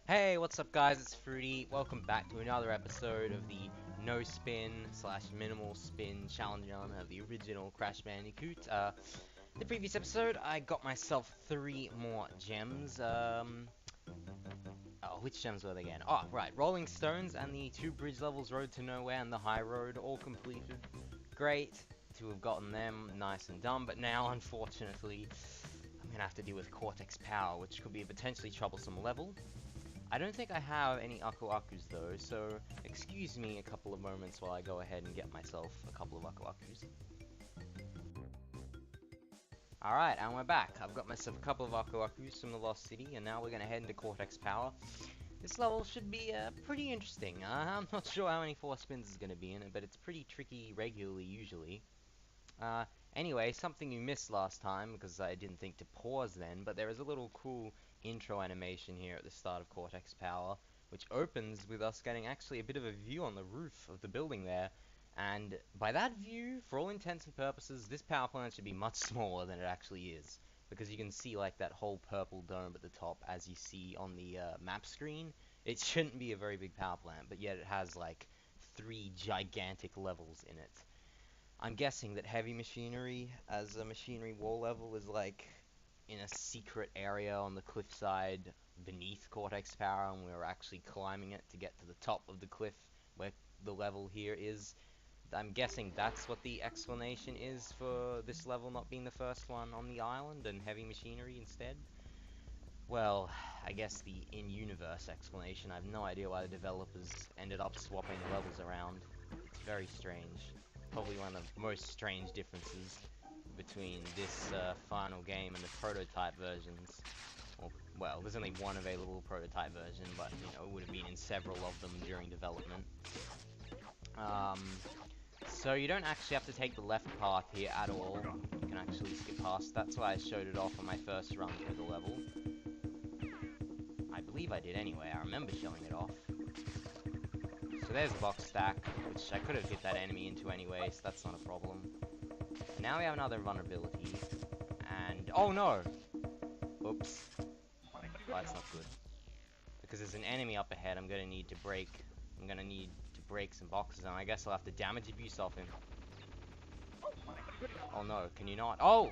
Hey, what's up guys, it's Fruity. Welcome back to another episode of the no spin slash minimal spin challenge run of the original Crash Bandicoot. The previous episode, I got myself 3 more gems. Which gems were they again? Oh, right, Rolling Stones and the 2 bridge levels, Road to Nowhere and the High Road, all completed. Great to have gotten them nice and done, but now, unfortunately, I'm gonna have to deal with Cortex Power, which could be a potentially troublesome level. I don't think I have any Aku Akus though, so excuse me a couple of moments while I go ahead and get myself a couple of Aku Akus. Alright, and we're back. I've got myself a couple of Aku Akus from the Lost City, and now we're going to head into Cortex Power. This level should be pretty interesting. I'm not sure how many 4 spins is going to be in it, but it's pretty tricky regularly usually. Uh, anyway, something you missed last time, because I didn't think to pause then, but there is a little cool intro animation here at the start of Cortex Power, which opens with us getting actually a bit of a view on the roof of the building there. And by that view, for all intents and purposes, this power plant should be much smaller than it actually is. Because you can see like that whole purple dome at the top as you see on the map screen. It shouldn't be a very big power plant, but yet it has like 3 gigantic levels in it. I'm guessing that heavy machinery as a machinery wall level is like in a secret area on the cliffside beneath Cortex Power, and we're actually climbing it to get to the top of the cliff where the level here is. I'm guessing that's what the explanation is for this level not being the first one on the island and heavy machinery instead. Well, I guess the in-universe explanation. I have no idea why the developers ended up swapping the levels around. It's very strange. Probably one of the most strange differences between this final game and the prototype versions. Or, well, there's only one available prototype version, but you know, it would have been in several of them during development. Um, so you don't actually have to take the left path here at all. You can actually skip past. That's why I showed it off on my first run through the level. I believe I did anyway. I remember showing it off. So there's a box stack, which I could have hit that enemy into anyway, so that's not a problem. Now we have another vulnerability, and oh no! Oops. Oh, that's not good. Because there's an enemy up ahead, I'm gonna need to break some boxes, and I guess I'll have to damage abuse off him. Oh no, can you not? Oh!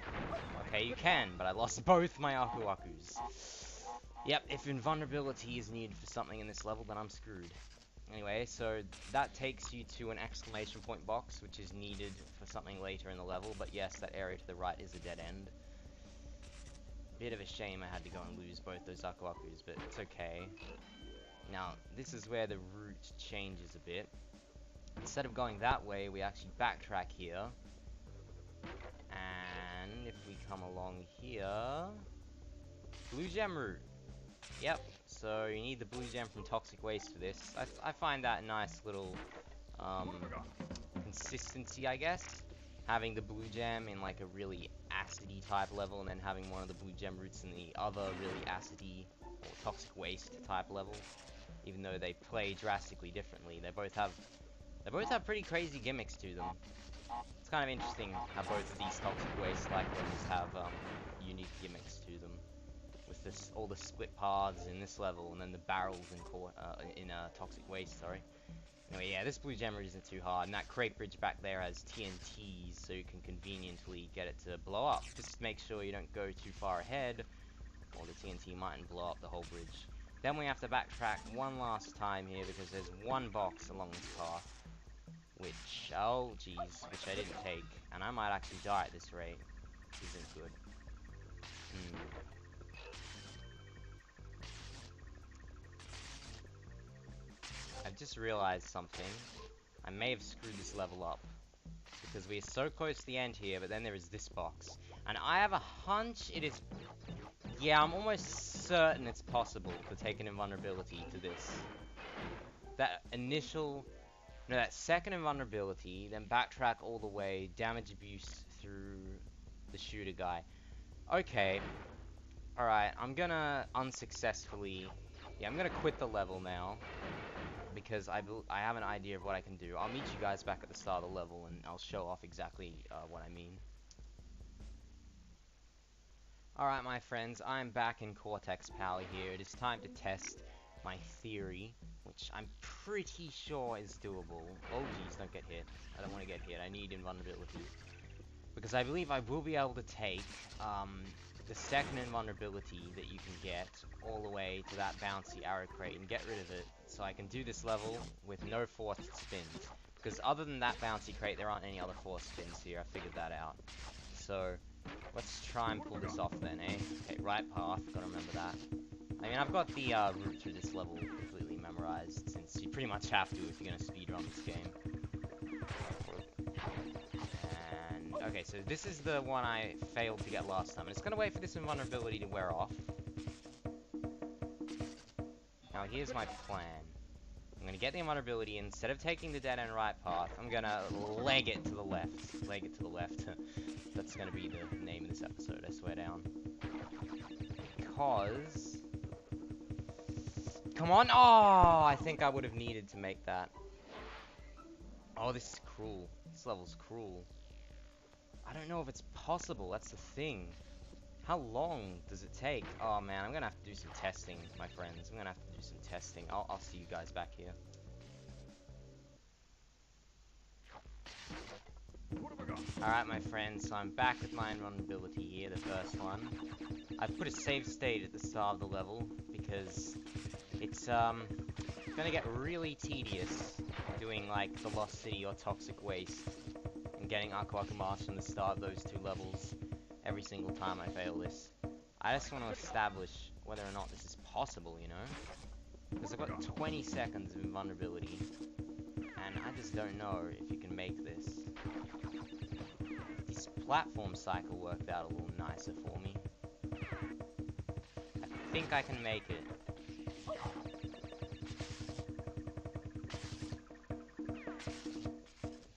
Okay, you can, but I lost both my Aku Akus. Yep, if invulnerability is needed for something in this level, then I'm screwed. Anyway, so that takes you to an exclamation point box, which is needed for something later in the level, but yes, that area to the right is a dead end. Bit of a shame I had to go and lose both those Aku Akus, but it's okay. Now, this is where the route changes a bit. Instead of going that way, we actually backtrack here. And if we come along here... Blue gem route. Yep, so you need the blue gem from toxic waste for this. I find that a nice little consistency, I guess. Having the blue gem in like a really acidy type level, and then having one of the blue gem routes in the other really acidy or toxic waste type level. Even though they play drastically differently, they both have pretty crazy gimmicks to them. It's kind of interesting how both of these toxic waste like levels have unique gimmicks to them. With this, all the split paths in this level, and then the barrels in toxic waste. Sorry. Anyway, yeah, this blue gem route isn't too hard, and that crate bridge back there has TNTs, so you can conveniently get it to blow up. Just make sure you don't go too far ahead, or the TNT mightn't blow up the whole bridge. Then we have to backtrack one last time here because there's one box along this path, which, oh geez, which I didn't take, and I might actually die at this rate. Isn't good. I've just realized something. I may have screwed this level up. Because we're so close to the end here, but then there is this box. And I have a hunch it is... Yeah, I'm almost certain it's possible to take an invulnerability to this. That initial... No, that second invulnerability, then backtrack all the way, damage abuse through the shooter guy. Okay. Alright, I'm gonna unsuccessfully... Yeah, I'm gonna quit the level now. Because I have an idea of what I can do. I'll meet you guys back at the start of the level, and I'll show off exactly what I mean. Alright, my friends, I'm back in Cortex Power here. It is time to test my theory, which I'm pretty sure is doable. Oh geez, don't get hit. I don't want to get hit. I need invulnerability. Because I believe I will be able to take the second invulnerability that you can get all the way to that bouncy arrow crate and get rid of it, so I can do this level with no forced spins. Because other than that bouncy crate, there aren't any other forced spins here. I figured that out. So let's try and pull this off then, eh? Okay, right path. Gotta remember that. I mean, I've got the route through this level completely memorized, since you pretty much have to if you're gonna speedrun this game. And, okay, so this is the one I failed to get last time. And it's gonna wait for this invulnerability to wear off. Now, here's my plan. I'm gonna get the invulnerability, instead of taking the dead end right path, I'm gonna leg it to the left. Leg it to the left. That's gonna be the name of this episode, I swear down. Because... Come on! Oh, I think I would have needed to make that. Oh, this is cruel. This level's cruel. I don't know if it's possible, that's the thing. How long does it take? Oh man, I'm gonna have to do some testing, my friends. I'm gonna have to do some testing. I'll see you guys back here. Alright, my friends, so I'm back with my invulnerability here, the first one. I've put a save state at the start of the level, because it's, gonna get really tedious doing, like, the Lost City or Toxic Waste, and getting Aku Aku Mask from the start of those two levels every single time I fail this. I just want to establish whether or not this is possible, you know? Because I've got 20 seconds of invulnerability, and I just don't know if you can make this. This platform cycle worked out a little nicer for me. I think I can make it.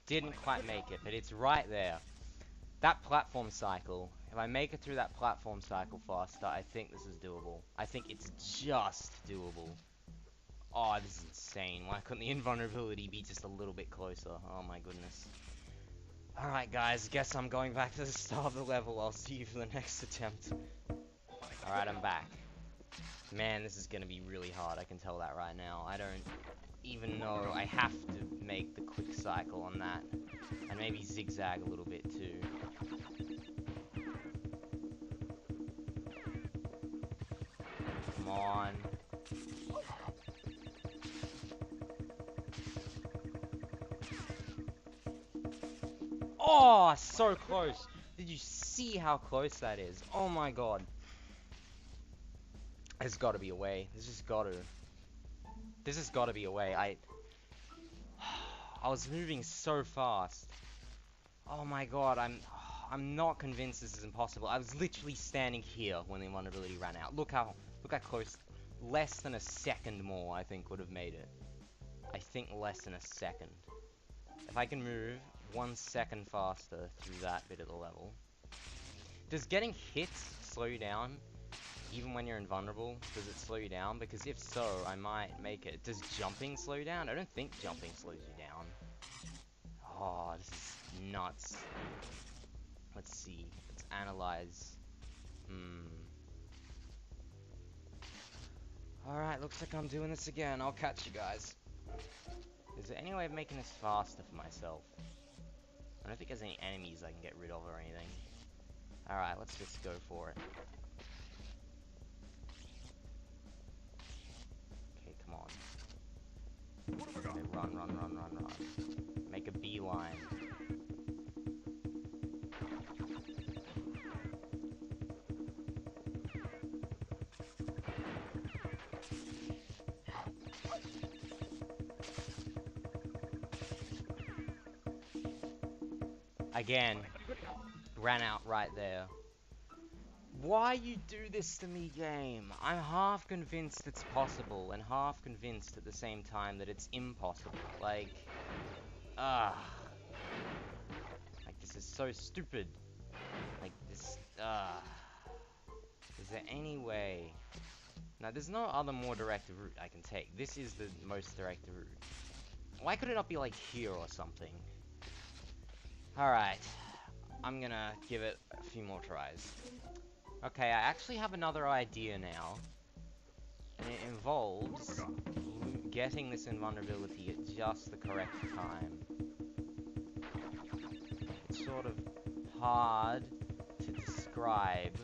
Didn't quite make it, but it's right there. That platform cycle, if I make it through that platform cycle faster, I think this is doable. I think it's just doable. Oh, this is insane. Why couldn't the invulnerability be just a little bit closer? Oh my goodness. Alright guys, guess I'm going back to the start of the level. I'll see you for the next attempt. Alright, I'm back. Man, this is gonna be really hard, I can tell that right now. I don't even know. I have to make the quick cycle on that. And maybe zigzag a little bit too. Come on. Oh, so close. Did you see how close that is? Oh my god. There's gotta be a way. There's just gotta. This has gotta be a way. I was moving so fast. Oh my god, I'm not convinced this is impossible. I was literally standing here when the invulnerability ran out. Look how close. Less than a second more, I think, would have made it. I think less than a second. If I can move 1 second faster through that bit of the level. Does getting hit slow you down? Even when you're invulnerable, does it slow you down? Because if so, I might make it. Does jumping slow you down? I don't think jumping slows you down. Oh, this is nuts. Let's see. Let's analyze. Alright, looks like I'm doing this again. I'll catch you guys. Is there any way of making this faster for myself? I don't think there's any enemies I can get rid of or anything. Alright, let's just go for it. Okay, come on. Okay, run. Make a beeline. Again, ran out right there. Why you do this to me, game? I'm half convinced it's possible, and half convinced at the same time that it's impossible. Like, like, this is so stupid. Like, this, Is there any way? Now, there's no other more direct route I can take. This is the most direct route. Why could it not be, like, here or something? Alright. I'm gonna give it a few more tries. Okay, I actually have another idea now. And it involves getting this invulnerability at just the correct time. It's sort of hard to describe,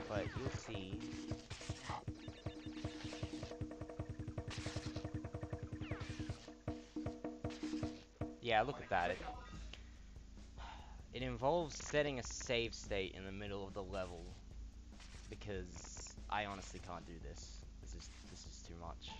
but you'll see. Yeah, look at that. It involves setting a save state in the middle of the level, because I honestly can't do this. This is too much.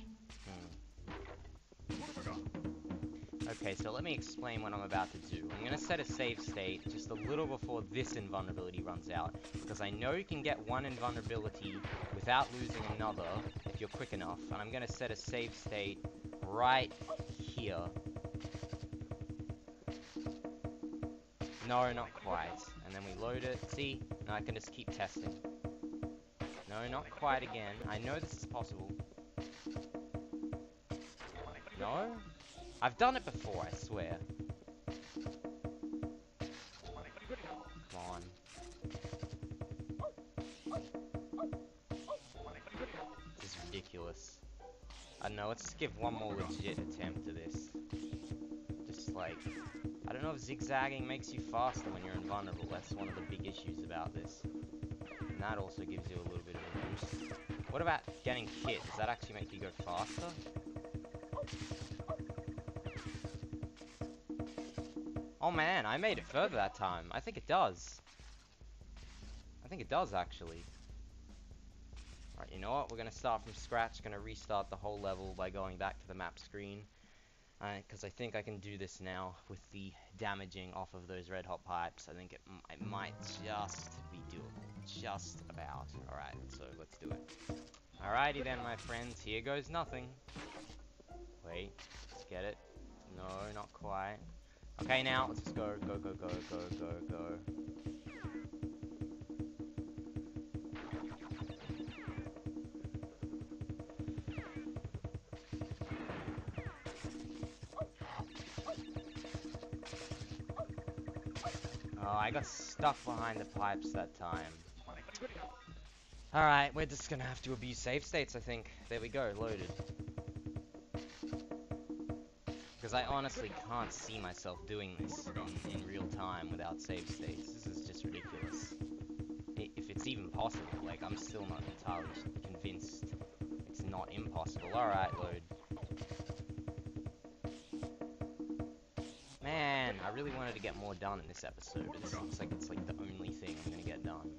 Okay, so let me explain what I'm about to do. I'm gonna set a save state just a little before this invulnerability runs out, because I know you can get one invulnerability without losing another if you're quick enough, and I'm gonna set a save state right here. No, not quite. And then we load it. See? Now I can just keep testing. No, not quite again. I know this is possible. No? I've done it before, I swear. Come on. This is ridiculous. I don't know, let's just give one more legit attempt to this. Just like... I don't know if zigzagging makes you faster when you're invulnerable. That's one of the big issues about this. And that also gives you a little bit of a boost. What about getting hit? Does that actually make you go faster? Oh man, I made it further that time. I think it does. I think it does, actually. Alright, you know what? We're gonna start from scratch. Gonna restart the whole level by going back to the map screen. Because I think I can do this now with the damaging off of those red hot pipes. I think it might just be doable. Just about. Alright, so let's do it. Alrighty then, my friends. Here goes nothing. Wait, let's get it. No, not quite. Okay, now, let's just go, go, go, go, go, go, go. Oh, I got stuck behind the pipes that time. Alright, we're just gonna have to abuse save states, I think. There we go, loaded. Because I honestly can't see myself doing this in real time without save states. This is just ridiculous. If it's even possible, like, I'm still not entirely convinced it's not impossible. Alright, load. Man, I really wanted to get more done in this episode, but this looks like it's like the only thing I'm gonna get done.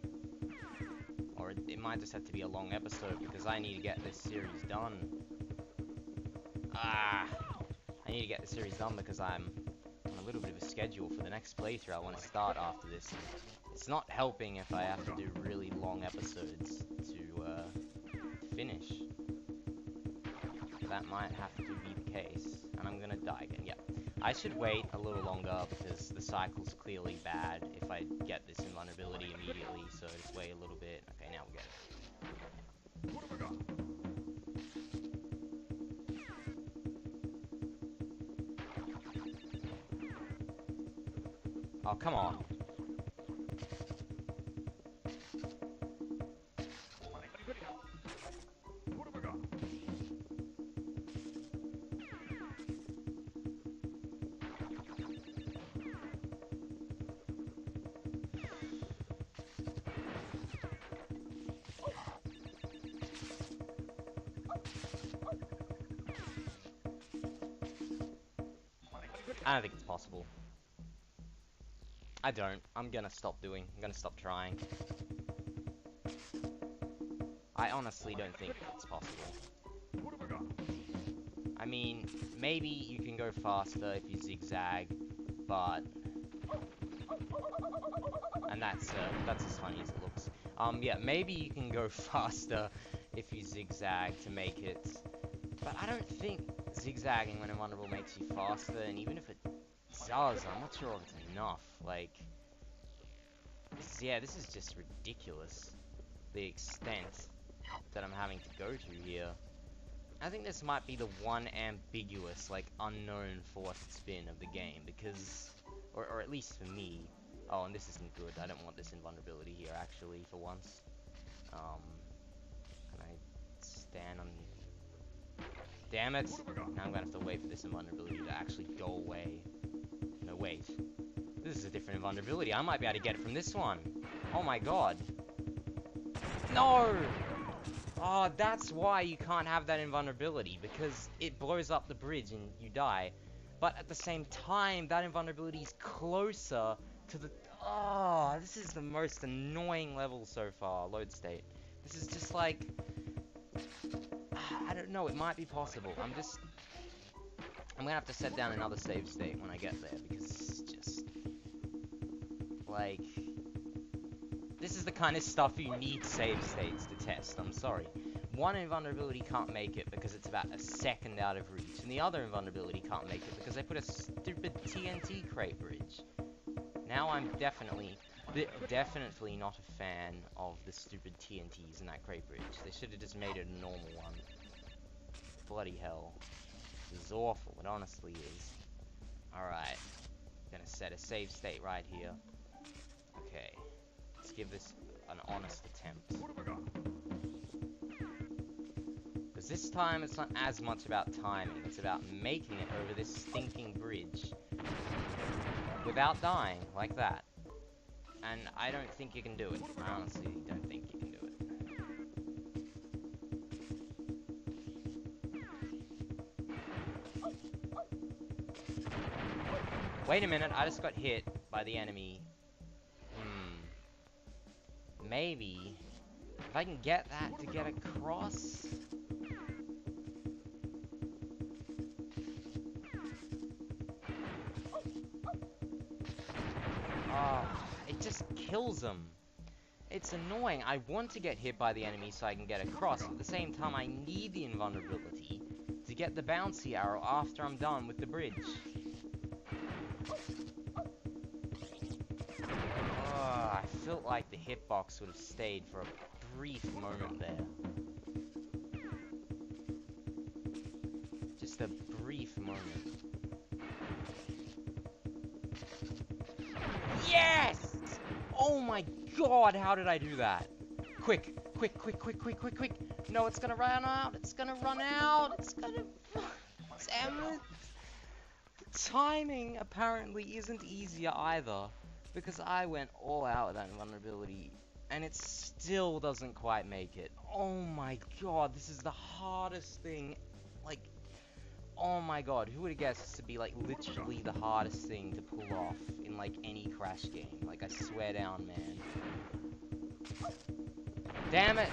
Or it might just have to be a long episode, because I need to get this series done. I need to get the series done because I'm on a little bit of a schedule for the next playthrough I want to start after this. And it's not helping if I have to do really long episodes to finish. That might have to be the case. And I'm gonna die again, yep. I should wait a little longer because the cycle's clearly bad if I get this invulnerability immediately, so just wait a little bit. Okay, now we'll get it. Oh, come on. I don't think it's possible. I don't. I'm gonna stop trying. I honestly don't think it's possible. I mean, maybe you can go faster if you zigzag, but... And that's as funny as it looks. Yeah, maybe you can go faster if you zigzag to make it... But I don't think zigzagging when invulnerable makes you faster, and even if it does, I'm not sure if it's enough. Like... This is just ridiculous. The extent that I'm having to go to here. I think this might be the one ambiguous, like, unknown forced spin of the game, because... Or at least for me. Oh, and this isn't good. I don't want this invulnerability here, actually, for once. Can I stand on... Damn it! Now I'm gonna have to wait for this invulnerability to actually go away. No, wait. This is a different invulnerability. I might be able to get it from this one. Oh my god. No! Oh, that's why you can't have that invulnerability, because it blows up the bridge and you die. But at the same time, that invulnerability is closer to the... Oh, this is the most annoying level so far, load state. This is just like... I don't know, it might be possible. I'm gonna have to set down another save state when I get there, because it's just... Like... This is the kind of stuff you need save states to test, I'm sorry. One invulnerability can't make it because it's about a second out of reach, and the other invulnerability can't make it because they put a stupid TNT crate bridge. Now I'm definitely not a fan of the stupid TNTs in that crate bridge. They should have just made it a normal one. Bloody hell. This is awful, it honestly is. Alright. Gonna set a save state right here. Okay. Let's give this an honest attempt. Because this time it's not as much about timing, it's about making it over this stinking bridge without dying, like that. And I don't think you can do it. I honestly don't think you can do it. Wait a minute, I just got hit by the enemy. Maybe, if I can get that to get across... Oh, it just kills them. It's annoying. I want to get hit by the enemy so I can get across. At the same time, I need the invulnerability to get the bouncy arrow after I'm done with the bridge. I felt like the hitbox would have stayed for a brief moment there. Just a brief moment. Yes! Oh my god, how did I do that? Quick, quick, quick, quick, quick, quick, quick. No, it's gonna run out. It's gonna run out. It's gonna... Damn it. The timing apparently isn't easier either. Because I went all out with that vulnerability, and it still doesn't quite make it. Oh my god, this is the hardest thing, like, oh my god, who would have guessed this to be, like, literally the hardest thing to pull off in, like, any Crash game? Like, I swear down, man. Damn it!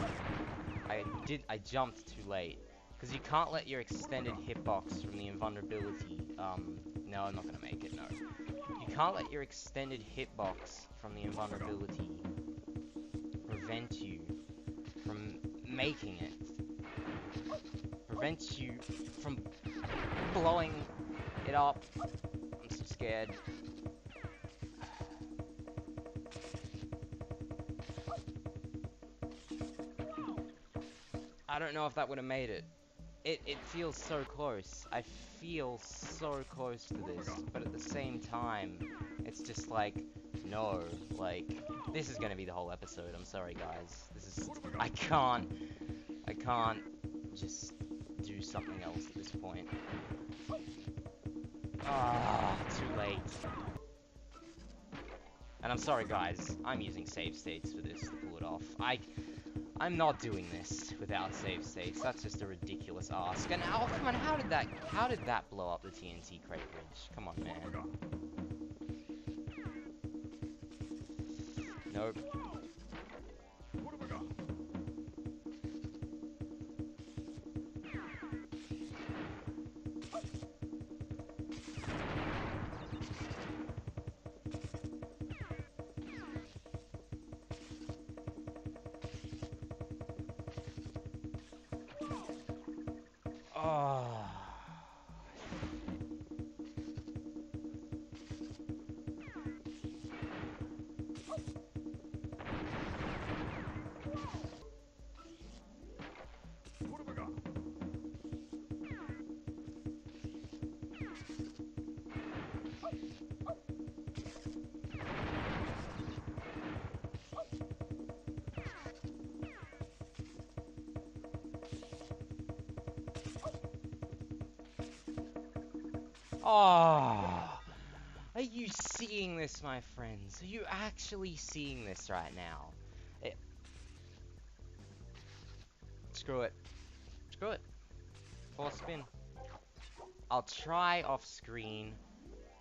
I jumped too late. Because you can't let your extended hitbox from the invulnerability, no, I'm not gonna make it, no. You can't let your extended hitbox from the invulnerability prevent you from making it. Prevent you from blowing it up. I'm so scared. I don't know if that would have made it. It feels so close. I feel so close to this, but at the same time, it's just like, no, like, this is gonna be the whole episode. I'm sorry, guys. This is, I can't just do something else at this point. Ah, too late. And I'm sorry, guys. I'm using save states for this to pull it off. I'm not doing this without save states. That's just a ridiculous ask. And oh, come on, how did that blow up the TNT crate bridge? Come on, man. Nope. Oh. Oh! Are you seeing this, my friends? Are you actually seeing this right now? It, screw it. Screw it. Force spin. I'll try off screen.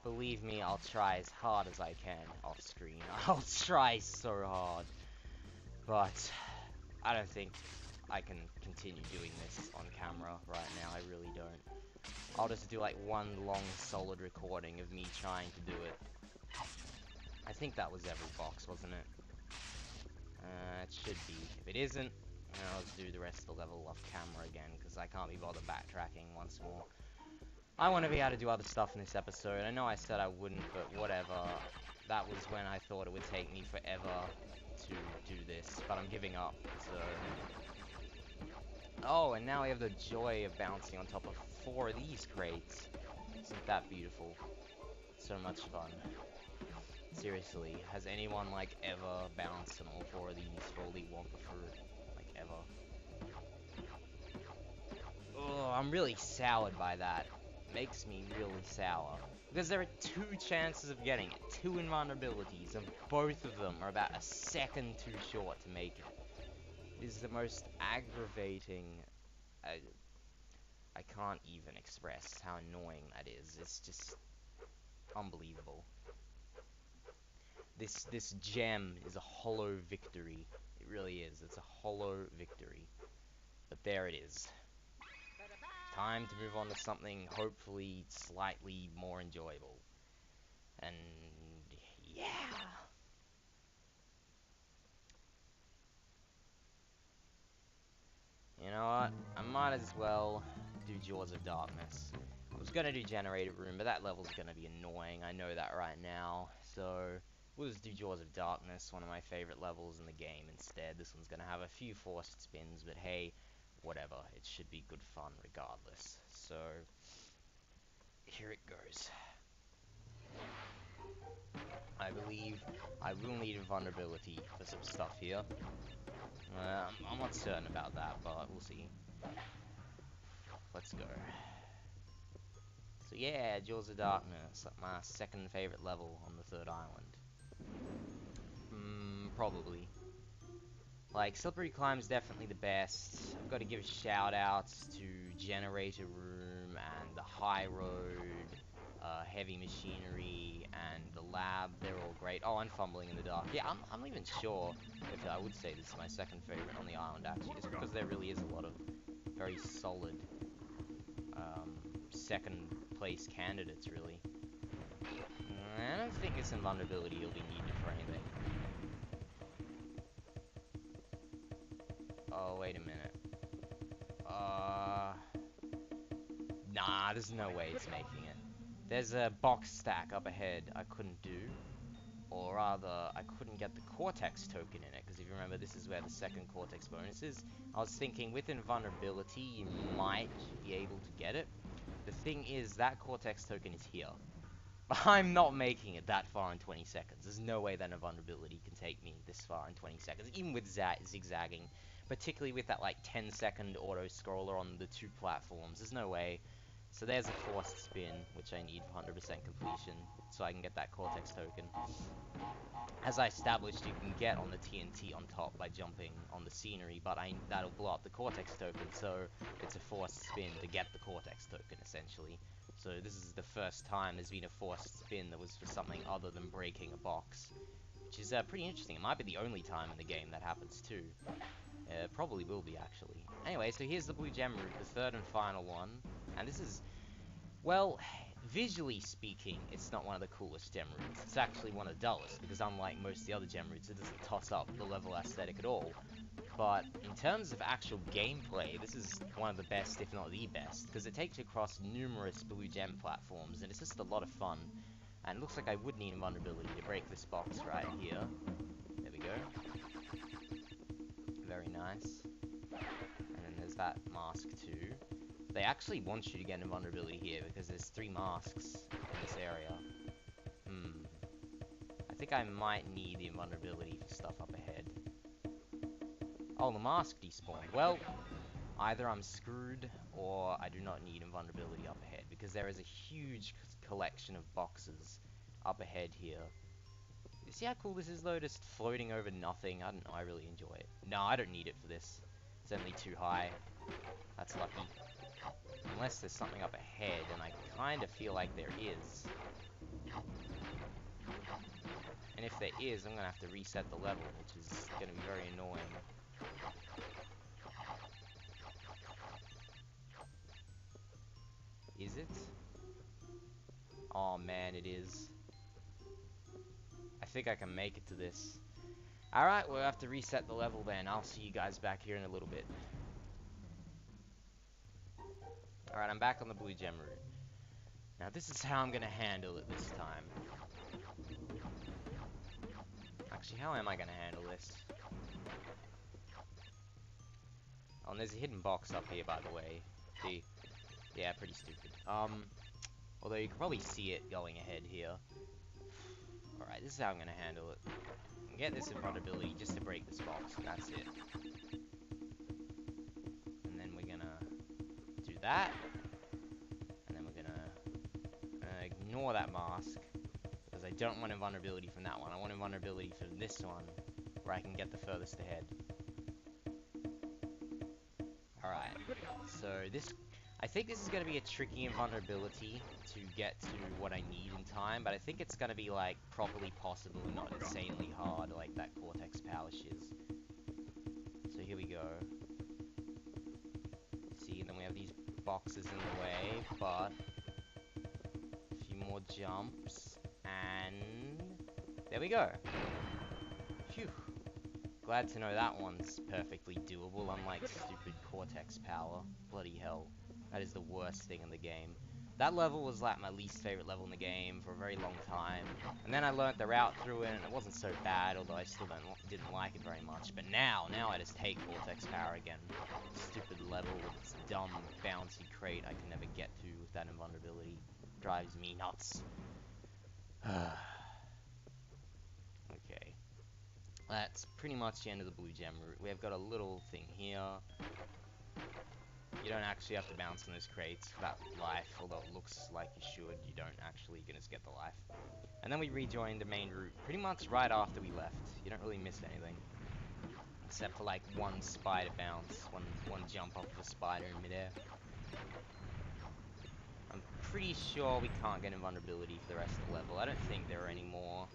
Believe me, I'll try as hard as I can off screen. I'll try so hard. But I don't think I can continue doing this on camera right now. I really don't. I'll just do like one long solid recording of me trying to do it. I think that was every box, wasn't it? It should be. If it isn't, I'll do the rest of the level off camera again, because I can't be bothered backtracking once more. I want to be able to do other stuff in this episode. I know I said I wouldn't, but whatever. That was when I thought it would take me forever to do this, but I'm giving up, so... Oh, and now we have the joy of bouncing on top of 4 of these crates. Isn't that beautiful? So much fun. Seriously, has anyone, like, ever bounced on all 4 of these Holy Wonka fruit? Like, ever? Oh, I'm really soured by that. Makes me really sour. Because there are 2 chances of getting it. 2 invulnerabilities, and both of them are about a second too short to make it. It is the most aggravating... I can't even express how annoying that is. It's just unbelievable. This gem is a hollow victory. It really is. It's a hollow victory. But there it is. Time to move on to something hopefully slightly more enjoyable. And yeah. You know what? I might as well do Jaws of Darkness. I was gonna do Generator Room, but that level's gonna be annoying. I know that right now. So we'll just do Jaws of Darkness, one of my favorite levels in the game instead. This one's gonna have a few forced spins, but hey, whatever. It should be good fun regardless. So here it goes. I believe I will need invulnerability for some stuff here. I'm not certain about that, but we'll see. Let's go. So yeah, Jaws of Darkness, my second favorite level on the 3rd island. Probably. Like, Slippery Climb's definitely the best. I've got to give shout-outs to Generator Room and the High Road, Heavy Machinery, and the Lab. They're all great. Oh, and Fumbling in the Dark. Yeah, I'm not even sure if I would say this is my second favorite on the island, actually, just because there really is a lot of very solid second place candidates, really. I don't think this invulnerability will be needed for anything. Oh, wait a minute. Nah, there's no way it's making it. There's a box stack up ahead I couldn't do. Or rather, I couldn't get the Cortex token in it, because if you remember, this is where the second Cortex bonus is. I was thinking, with invulnerability, you might be able to get it. The thing is, that Cortex token is here. I'm not making it that far in 20 seconds. There's no way that invulnerability can take me this far in 20 seconds, even with zigzagging. Particularly with that, like, 10-second auto-scroller on the 2 platforms. There's no way. So there's a forced spin, which I need for 100% completion, so I can get that Cortex token. As I established, you can get on the TNT on top by jumping on the scenery, but that'll blow up the Cortex token, so it's a forced spin to get the Cortex token, essentially. So this is the first time there's been a forced spin that was for something other than breaking a box. Which is pretty interesting. It might be the only time in the game that happens too. Probably will be, actually. Anyway, so here's the blue gem route, the 3rd and final one. And this is, well, visually speaking, it's not one of the coolest gem routes. It's actually one of the dullest, because unlike most of the other gem routes, it doesn't toss up the level aesthetic at all. But in terms of actual gameplay, this is one of the best, if not the best, because it takes you across numerous blue gem platforms, and it's just a lot of fun. And it looks like I would need invulnerability to break this box right here. There we go. Very nice. And then there's that mask too. They actually want you to get invulnerability here, because there's 3 masks in this area. I think I might need the invulnerability for stuff up ahead. Oh, the mask despawned. Well, either I'm screwed, or I do not need invulnerability up ahead, because there is a huge collection of boxes up ahead here. You see how cool this is though, just floating over nothing? I don't know, I really enjoy it. No, I don't need it for this. It's only too high. That's lucky. Unless there's something up ahead, and I kind of feel like there is. And if there is, I'm going to have to reset the level, which is going to be very annoying. Is it? Oh man, it is. I think I can make it to this. Alright, we'll have to reset the level then. I'll see you guys back here in a little bit. Alright, I'm back on the blue gem route. Now this is how I'm going to handle it this time. Actually, how am I going to handle this? Oh, and there's a hidden box up here, by the way. See? Yeah, pretty stupid. Although you can probably see it going ahead here. Alright, this is how I'm going to handle it. Get this invulnerability just to break this box, and that's it. And then we're gonna do that. And then we're gonna ignore that mask, because I don't want invulnerability from that one. I want invulnerability from this one, where I can get the furthest ahead. Alright, so this... I think this is going to be a tricky invulnerability to get to what I need in time, but I think it's going to be, like, properly possible and not insanely hard like that Cortex Power shiz. So here we go. See, and then we have these boxes in the way, but a few more jumps, and there we go. Phew. Glad to know that one's perfectly doable, unlike stupid Cortex Power. Bloody hell. That is the worst thing in the game. That level was like my least favorite level in the game for a very long time. And then I learned the route through it, and it wasn't so bad, although I still didn't like it very much. But now I just hate Cortex Power again. Stupid level with this dumb bouncy crate I can never get to with that invulnerability. Drives me nuts. Okay. That's pretty much the end of the blue gem route. We have got a little thing here. You don't actually have to bounce on those crates for that life, although it looks like you should. You don't actually just get the life. And then we rejoined the main route pretty much right after we left. You don't really miss anything. Except for like one spider bounce, one jump off of a spider in midair. I'm pretty sure we can't get invulnerability for the rest of the level. I don't think there are any more.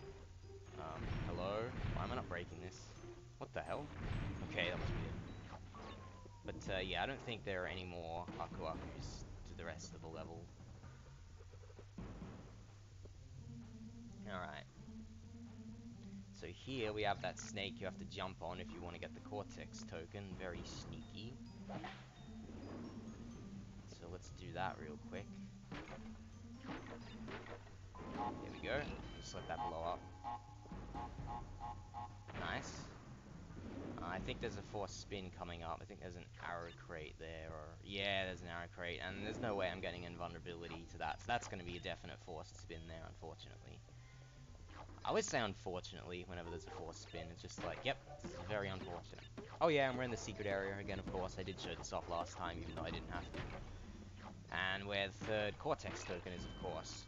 Hello? Why am I not breaking this? What the hell? Okay, that was weird. But, yeah, I don't think there are any more Aku Akus to the rest of the level. Alright. So here we have that snake you have to jump on if you want to get the Cortex token. Very sneaky. So let's do that real quick. There we go. Just let that blow up. Nice. I think there's a forced spin coming up. I think there's an arrow crate there, or... Yeah, there's an arrow crate, and there's no way I'm getting invulnerability to that. So that's going to be a definite forced spin there, unfortunately. I always say unfortunately whenever there's a forced spin. It's just like, yep, this is very unfortunate. Oh yeah, and we're in the secret area again, of course. I did show this off last time, even though I didn't have to. And where the third Cortex token is, of course.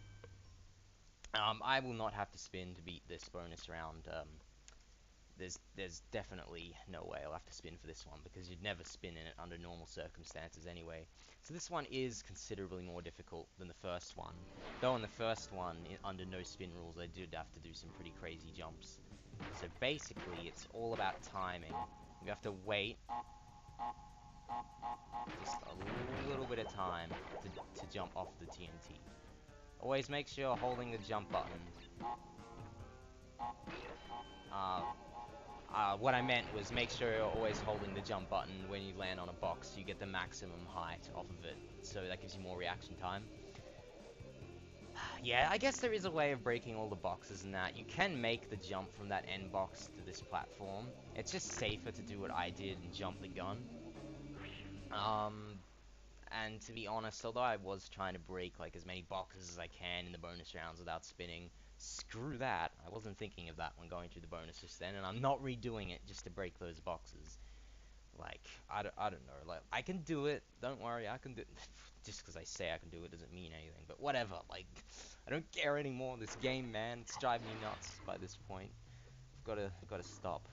I will not have to spin to beat this bonus round. There's definitely no way I'll have to spin for this one, because you'd never spin in it under normal circumstances anyway. So this one is considerably more difficult than the first one. Though in the first one, under no spin rules, I did have to do some pretty crazy jumps. So basically, it's all about timing. You have to wait just a little bit of time to jump off the TNT. Always make sure you're holding the jump button. What I meant was make sure you're always holding the jump button when you land on a box so you get the maximum height off of it, so that gives you more reaction time. Yeah, I guess there is a way of breaking all the boxes and that. You can make the jump from that end box to this platform. It's just safer to do what I did and jump the gun. And to be honest, although I was trying to break like as many boxes as I can in the bonus rounds without spinning, screw that. I wasn't thinking of that when going through the bonus just then, and I'm not redoing it just to break those boxes. Like, I don't know. Like, I can do it. Don't worry, I can do it. Just because I say I can do it doesn't mean anything. But whatever. Like, I don't care anymore. This game, man, it's driving me nuts by this point. I've gotta stop.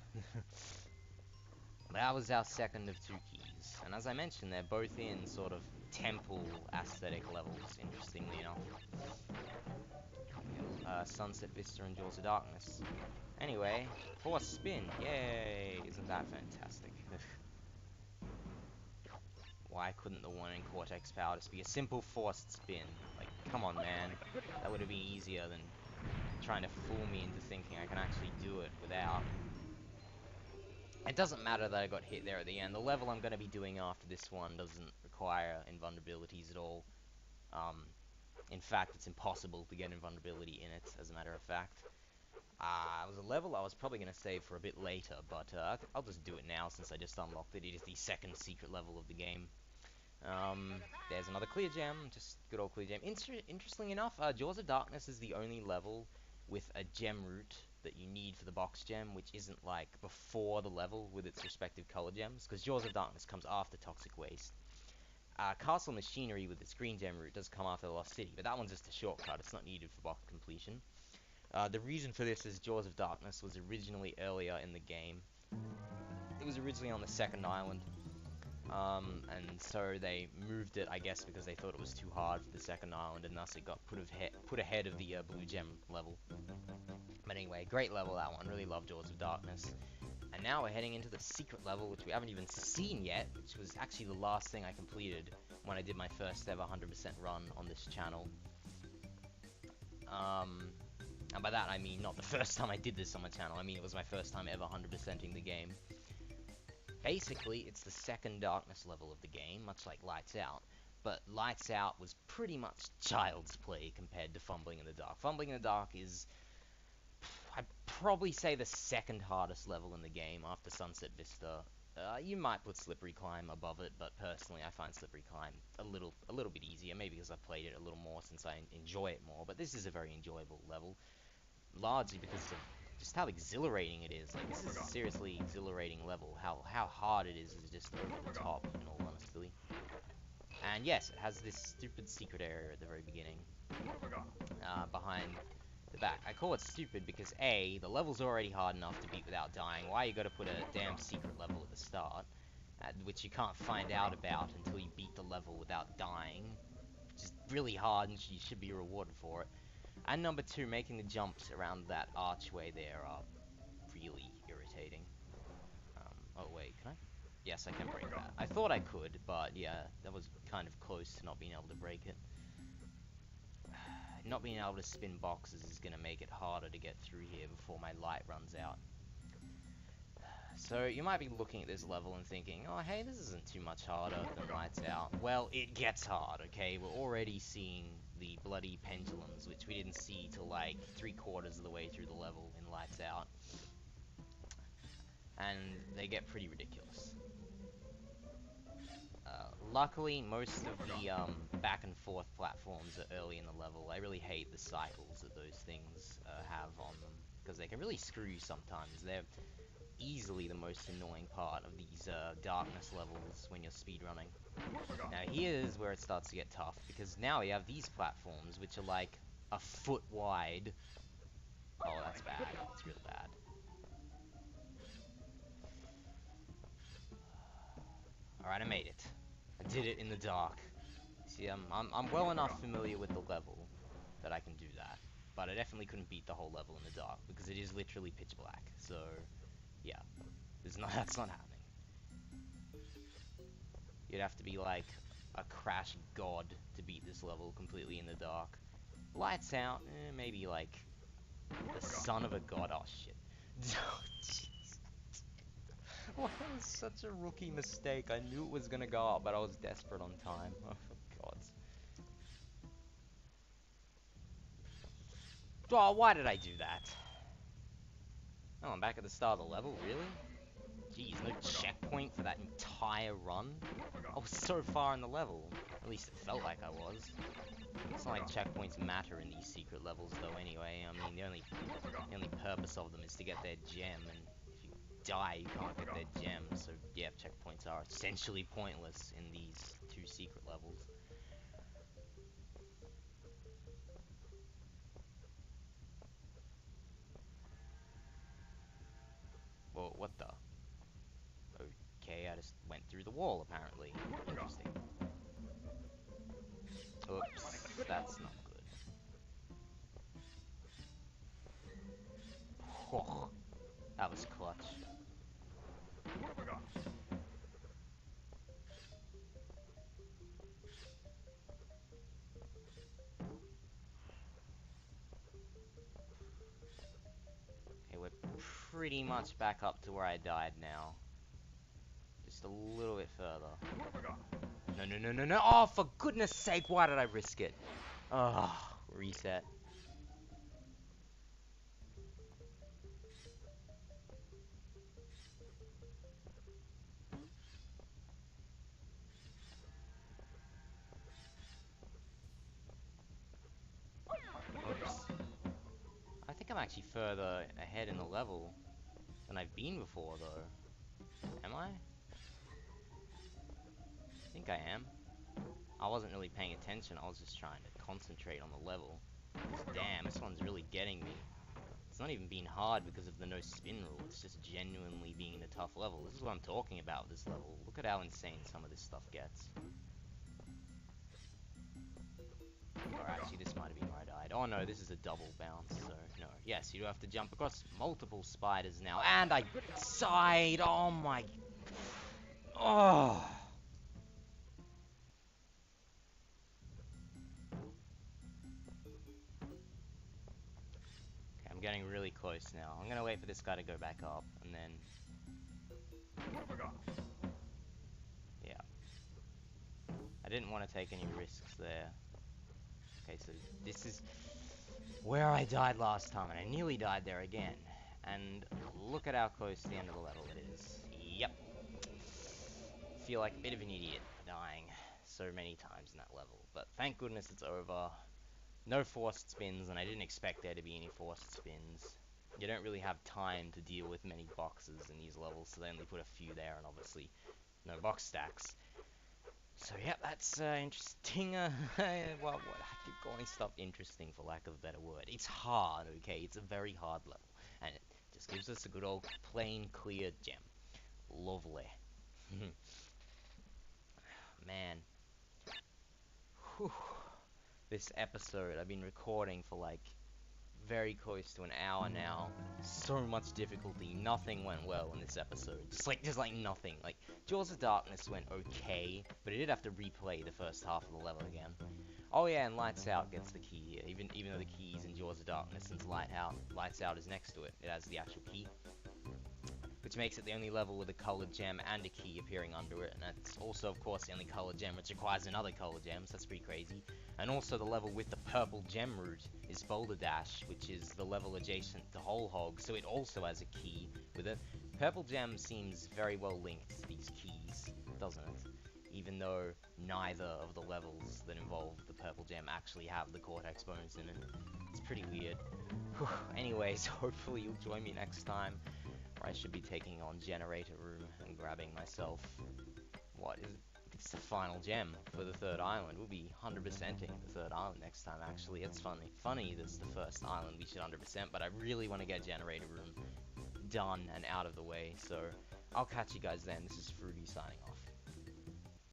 That was our second of two keys, and as I mentioned, they're both in sort of temple aesthetic levels. Interestingly enough, Sunset Vista and Jaws of Darkness. Anyway, forced spin, yay! Isn't that fantastic? Why couldn't the one in Cortex Power just be a simple forced spin? Like, come on, man. That would have been easier than trying to fool me into thinking I can actually do it without. It doesn't matter that I got hit there at the end. The level I'm going to be doing after this one doesn't require invulnerabilities at all. In fact, it's impossible to get invulnerability in it, as a matter of fact. It was a level I was probably going to save for a bit later, but I'll just do it now since I just unlocked it. It is the second secret level of the game. There's another clear gem, just good old clear gem. Interestingly enough, Jaws of Darkness is the only level with a gem route that you need for the box gem, which isn't like before the level with its respective color gems, because Jaws of Darkness comes after Toxic Waste. Castle Machinery with its green gem route does come after the Lost City, but that one's just a shortcut, it's not needed for box completion. The reason for this is Jaws of Darkness was originally earlier in the game. It was originally on the second island, and so they moved it, I guess, because they thought it was too hard for the second island, and thus it got put ahead of the blue gem level. But anyway, great level, that one. Really love Jaws of Darkness. And now we're heading into the secret level, which we haven't even seen yet, which was actually the last thing I completed when I did my first ever 100% run on this channel. And by that I mean not the first time I did this on my channel, I mean it was my first time ever 100%ing the game. Basically, it's the second darkness level of the game, much like Lights Out, but Lights Out was pretty much child's play compared to Fumbling in the Dark. Fumbling in the Dark is, I'd probably say, the second hardest level in the game after Sunset Vista. You might put Slippery Climb above it, but personally I find Slippery Climb a little bit easier, maybe because I've played it a little more since I enjoy it more, but this is a very enjoyable level, largely because of just how exhilarating it is. Like, this is a seriously exhilarating level. How hard it is just over the top, in all honesty. And yes, it has this stupid secret area at the very beginning, behind the back. I call it stupid because A, the level's already hard enough to beat without dying. Why you gotta put a damn secret level at the start, which you can't find out about until you beat the level without dying, which is really hard and you should be rewarded for it. And number two, making the jumps around that archway there are really irritating. Oh wait, can I? Yes, I can break that. I thought I could, but yeah, that was kind of close to not being able to break it. Not being able to spin boxes is going to make it harder to get through here before my light runs out. So you might be looking at this level and thinking, oh hey, this isn't too much harder than Lights Out. Well, it gets hard, okay? We're already seeing the bloody pendulums, which we didn't see till like 3/4 of the way through the level in Lights Out. And they get pretty ridiculous. Luckily, most of the back and forth platforms are early in the level. I really hate the cycles that those things have on them, because they can really screw you sometimes. They're easily the most annoying part of these darkness levels when you're speedrunning. Now here's where it starts to get tough, because now we have these platforms which are like a foot wide. Oh, that's bad. That's real bad. Alright, I made it. I did it in the dark. See, I'm well enough familiar with the level that I can do that. But I definitely couldn't beat the whole level in the dark, because it is literally pitch black. So, yeah. That's not happening. You'd have to be like a crash god to beat this level completely in the dark. Lights Out, maybe like the son of a god. Oh shit. Well, that was such a rookie mistake. I knew it was gonna go up, but I was desperate on time. Oh, for gods. Oh, why did I do that? Oh, I'm back at the start of the level, really? Jeez, no checkpoint for that entire run? I was so far in the level. At least it felt like I was. It's not like checkpoints matter in these secret levels, though, anyway. I mean, the only purpose of them is to get their gem, and if you die, you can't get their gems. So yeah, checkpoints are essentially pointless in these 2 secret levels. Well, what the? Okay, I just went through the wall, apparently. Interesting. Oops, that's not good. Oh, that was clutch. Okay, we're pretty much back up to where I died now. Just a little bit further. No, no, no, no, no. Oh, for goodness sake, why did I risk it? Oh, reset. Oops. I think I'm actually further ahead in the level than I've been before, though. Am I? I think I am. I wasn't really paying attention, I was just trying to concentrate on the level. Damn, this one's really getting me. It's not even being hard because of the no spin rule, it's just genuinely being a tough level. This is what I'm talking about with this level. Look at how insane some of this stuff gets. Or actually, this might have been where I died. Oh no, this is a double bounce, so no. Yes, you do have to jump across multiple spiders now. And I sighed! Oh my... Oh! Okay, I'm getting really close now. I'm gonna wait for this guy to go back up, and then... Yeah. I didn't want to take any risks there. Okay, so this is where I died last time, and I nearly died there again. And look at how close to the end of the level it is. Yep. Feel like a bit of an idiot dying so many times in that level. But thank goodness it's over. No forced spins, and I didn't expect there to be any forced spins. You don't really have time to deal with many boxes in these levels, so they only put a few there, and obviously no box stacks. So yeah, that's interesting. Well, what I keep calling stuff interesting for lack of a better word. It's hard, okay? It's a very hard level, and it just gives us a good old plain clear gem. Lovely. Man. Whew. This episode I've been recording for like very close to an hour now. So much difficulty. Nothing went well in this episode. Just like nothing. Like Jaws of Darkness went okay, but it did have to replay the first half of the level again. Oh yeah, and Lights Out gets the key here. Even though the key is in Jaws of Darkness, since Lights Out is next to it, it has the actual key, which makes it the only level with a colored gem and a key appearing under it, and that's also, of course, the only colored gem which requires another colored gem, so that's pretty crazy. And also the level with the purple gem route is Boulder Dash, which is the level adjacent to Whole Hog, so it also has a key with it. Purple gem seems very well linked to these keys, doesn't it? Even though neither of the levels that involve the purple gem actually have the Cortex bones in it. It's pretty weird. Anyways, hopefully you'll join me next time, where I should be taking on Generator Room and grabbing myself, what is it? It's the final gem for the third island. We'll be 100%ing the third island next time, actually. It's funny that's the first island we should 100%, but I really want to get Generator Room done and out of the way, so I'll catch you guys then. This is Fruity signing off.